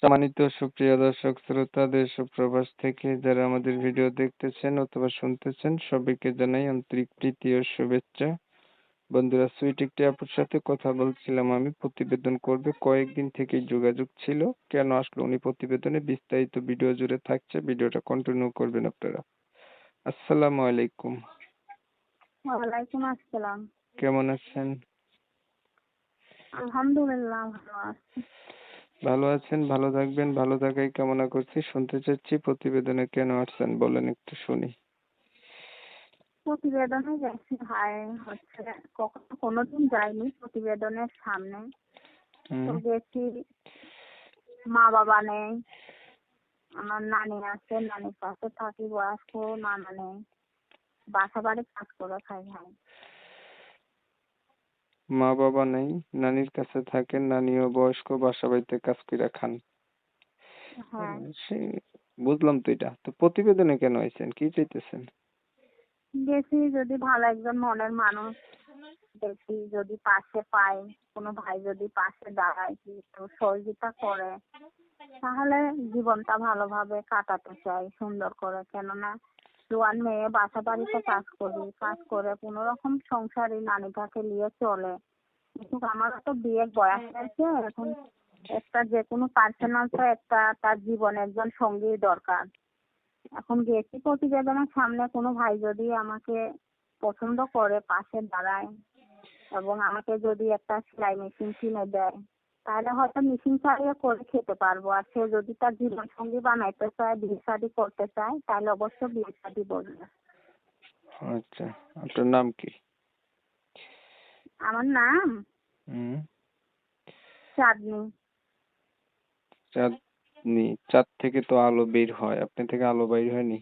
সম্মানিত সুপ্রিয় দর্শক শ্রোতা দেশ ও প্রবাস থেকে যারা আমাদের ভিডিও দেখতেছেন অথবা শুনতেছেন সবাইকে জানাই আন্তরিক প্রীতি ও শুভেচ্ছা। বন্ধুরা, সুইট একটি আপুর সাথে কথা বলছিলাম, আমি প্রতিবেদন করবে কয়েকদিন থেকেই যোগাযোগ ছিল। কেন আসলো উনি প্রতিবেদনে বিস্তারিত ভিডিও জুড়ে থাকছে, ভিডিওটা কন্টিনিউ করবেন আপনারা। আসসালামু আলাইকুম। ওয়ালাইকুম আসসালাম। কেমন আছেন? আলহামদুলিল্লাহ ভালো আছি। ভালো আছেন, ভালো থাকবেন, ভালো থাকাই কামনা করছি। শুনতে চাচ্ছি প্রতিবেদনে কেন আসছেন, বলেন একটু শুনি। প্রতিবেদনে গেছি ভাই, হচ্ছে কখনো কোনোদিন যাইনি প্রতিবেদনের সামনে। তো গেছি, মা বাবা নেই, আমার নানি আছে, নানির পাশে থাকি, বয়স্ক নানা নেই, বাসা বাড়ি কাজ করে খাই ভাই। মা বাবা নেই, নানির কাছে থাকেন, নানিও বয়স্ক, বাসা বাড়িতে কাজ কইরা খান। হ্যাঁ, সে বুঝলাম তো। এটা তো প্রতিবেদনে কেন আইছেন, কি চাইতেছেন? গেছি যদি ভালো একজন মনের মানুষ দেখি, যদি পাশে পাই, কোনো ভাই যদি পাশে দাঁড়ায়, একটু সহযোগিতা করে, তাহলে জীবনটা ভালোভাবে কাটাতে চাই সুন্দর করে। কেননা জোয়ান মেয়ে, বাসা বাড়িতে কাজ করি, কাজ করে কোনো রকম সংসারী নানিটাকে নিয়ে চলে। কিন্তু আমারও তো বিয়ের বয়স হয়েছে এখন। একটা যে কোনো পার্সোনাল তো একটা তার জীবনে একজন সঙ্গী দরকার। এখন গেছি প্রতিবেদনের সামনে, কোনো ভাই যদি আমাকে পছন্দ করে, পাশে দাঁড়ায় এবং আমাকে যদি একটা সেলাই মেশিন কিনে দেয়, তাহলে হয়তো মেশিন চালিয়ে করে খেতে পারবো। আর সে যদি তার জীবন সঙ্গী বানাইতে চায়, বিয়ে শাদী করতে চায়, তাহলে অবশ্য বিয়ে শাদী বলবে। আচ্ছা, আপনার নাম কি? আমার নাম হুম। চাঁদনি। চাঁদনি? চাঁদ থেকে তো আলো বের হয়, আপনি থেকে আলো বের হয়নি?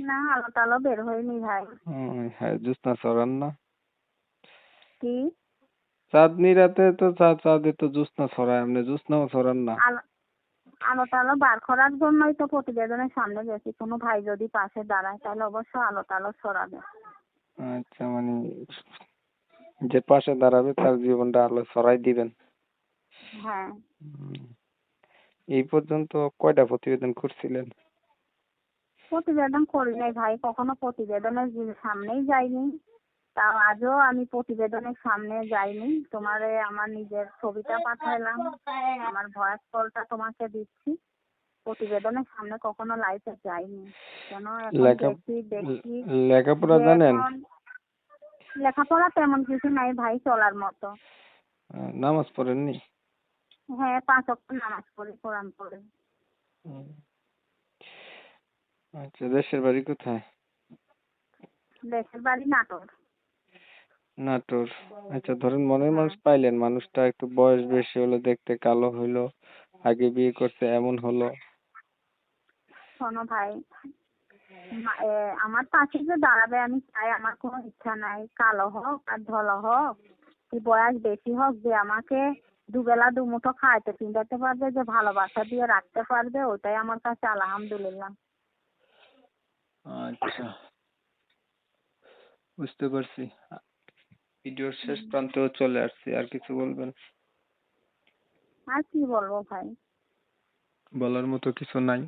না, আলো টালো বের হয়নি ভাই। হ্যাঁ, জ্যোৎস্না ছড়ান না? কি? চাঁদনি রাতে তো চাঁদে তো জ্যোৎস্না ছড়ায়, আপনি জ্যোৎস্নাও ছড়ান না? আলো আলো টালো বার করার জন্যই তো প্রতিবেদনের সামনে গেছি। কোনো ভাই যদি পাশে দাঁড়ায় তাহলে অবশ্য আলো টালো ছড়াবে। আচ্ছা, মানে যে পাশে দাঁড়াবে তার জীবনটা আলো ছড়াই দিবেন। হ্যাঁ, হুম। এই পর্যন্ত কয়টা প্রতিবেদন করছিলেন? প্রতিবেদন করি নাই ভাই, কখনো প্রতিবেদনের সামনেই যাইনি। তাও আজও আমি প্রতিবেদনের সামনে যাইনি। তোমারে আমার নিজের ছবিটা পাঠাইলাম, আমার ভয়েস কলটা তোমাকে দিচ্ছি। প্রতিবেদনের সামনে কখনো লাইফে যাইনি। কেন এখন লেখা দেখি লেখাপড়া যে জানেন? এখন লেখাপড়া তেমন কিছু নাই ভাই, চলার মতো। নামাজ পড়েননি? হ্যাঁ, 5 ওয়াক্ত নামাজ পড়ি, কোরআন পড়ি। হুম। আচ্ছা, দেশের বাড়ি কোথায়? দেশের বাড়ি নাটোর। নাটোর। আচ্ছা, ধরেন মনের হ্যাঁ, মানুষ পাইলেন, মানুষটা একটু বয়স বেশি হলো, দেখতে কালো হইলো, আগে বিয়ে করছে এমন হলো। শোনো ভাই, আমার পাশে যে দাঁড়াবে আমি চাই, আমার কোনো ইচ্ছা নাই কালো হোক আর ধলা হোক, কি বয়স বেশি হোক, যে আমাকে দুবেলা দুমুঠো খাইতে পিন্দাতে পারবে, যে ভালোবাসা দিয়ে রাখতে পারবে, ওটাই আমার কাছে আলহামদুলিল্লাহ। আচ্ছা, বুঝতে পারছি। ভিডিওর শেষ প্রান্তেও চলে আসছি, আর কিছু বলবেন? আর কি বলবো ভাই? বলার মতো কিছু নাই?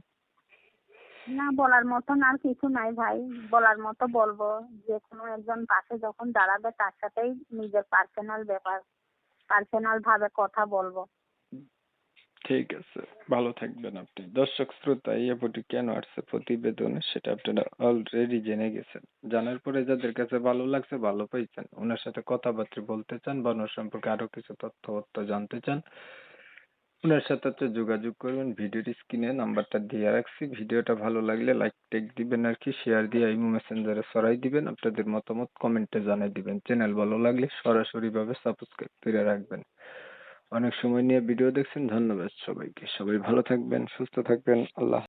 না, বলার মতন আর কিছু নাই ভাই। বলার মতো বলবো, যে কোনো একজন পাশে যখন দাঁড়াবে তার সাথেই নিজের পার্সোনাল ব্যাপার, পার্সোনাল ভাবে কথা বলবো। ঠিক আছে, ভালো থাকবেন আপনি। দর্শক শ্রোতা, এই আপত্তি কেন আসছে প্রতিবেদনে সেটা আপনারা অলরেডি জেনে গেছেন। জানার পরে যাদের কাছে ভালো লাগছে, ভালো পাইছেন, ওনার সাথে কথাবার্তা বলতে চান বা ওনার সম্পর্কে আরো কিছু তথ্য জানতে চান, ওনার সাথে যোগাযোগ করবেন। ভিডিওর স্ক্রিনে নাম্বারটা দিয়ে রাখছি। ভিডিওটা ভালো লাগলে লাইক টেক দিবেন, আর কি শেয়ার দিয়ে ইমো মেসেঞ্জারে ছড়াই দিবেন। আপনাদের মতামত কমেন্টে জানিয়ে দিবেন। চ্যানেল ভালো লাগলে সরাসরি ভাবে সাবস্ক্রাইব করে রাখবেন। অনেক সময় নিয়ে ভিডিও দেখছেন, ধন্যবাদ সবাইকে। সবাই ভালো থাকবেন, সুস্থ থাকবেন। আল্লাহ